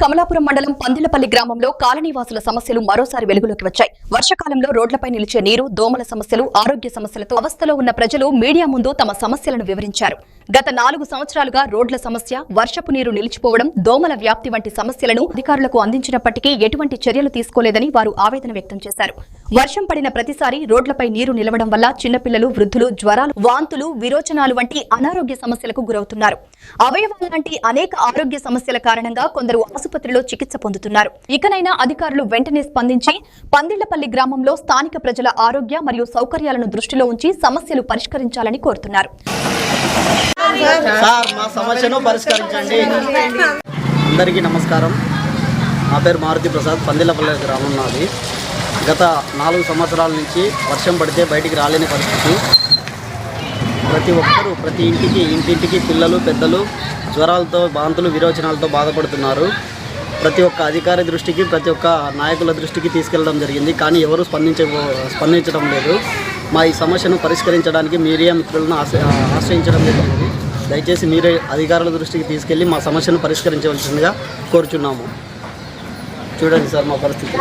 కమలాపురం మండలం పందిలపల్లి గ్రామంలో కాలనీవాసుల సమస్యలు మరోసారి వెలుగులోకి వచ్చాయి. వర్షకాలంలో రోడ్లపై నిలిచే నీరు, దోమల సమస్యలు, ఆరోగ్య సమస్యలతో అవస్థలో ఉన్న ప్రజలు మీడియా ముందు తమ సమస్యలను వివరించారు. గత 4 సంవత్సరాలుగా రోడ్ల సమస్య, వర్షపు నీరు నిలిచిపోవడం, దోమల వ్యాప్తి వంటి సమస్యలను అధికారులకు అందించినప్పటికీ ఎటువంటి చర్యలు తీసుకోలేదని వారు ఆవేదన వ్యక్తం చేశారు. వర్షం పడిన ప్రతిసారి రోడ్లపై నీరు నిలవడం వల్ల చిన్నపిల్లలు, వృద్ధులు జ్వరాలు, వాంతులు, విరోచనాలు వంటి అనారోగ్య సమస్యలకు గురవుతున్నారు. అవయవాల లాంటి అనేక ఆరోగ్య సమస్యల కారణంగా కొందరు ఆసుపత్రిలో చికిత్స పొందుతున్నారు. ఇకనైనా అధికారులు వెంటనే స్పందించి పందిళ్లపల్లి గ్రామంలో స్థానిక ప్రజల ఆరోగ్య మరియు సౌకర్యాలను దృష్టిలో ఉంచి సమస్యలు పరిష్కరించాలని కోరుతున్నారు. సార్, మా సమస్యను పరిష్కరించండి. అందరికీ నమస్కారం. నా పేరు మారుతి ప్రసాద్. పందిలపల్లి గ్రామం నాది. గత 4 సంవత్సరాల నుంచి వర్షం పడితే బయటికి రాలేని పరిస్థితి. ప్రతి ఒక్కరూ ప్రతి ఇంటింటికి పిల్లలు, పెద్దలు జ్వరాలతో, వాంతులు, విరోచనాలతో బాధపడుతున్నారు. ప్రతి ఒక్క అధికారి దృష్టికి, ప్రతి ఒక్క నాయకుల దృష్టికి తీసుకెళ్లడం జరిగింది. కానీ ఎవరు స్పందించడం లేదు. మా ఈ సమస్యను పరిష్కరించడానికి మీడియా మిత్రులను ఆశ్రయించడం జరిగింది. దయచేసి మీరే అధికారుల దృష్టికి తీసుకెళ్లి మా సమస్యను పరిష్కరించవలసిందిగా కోరుచున్నాము. చూడండి సార్ మా పరిస్థితి.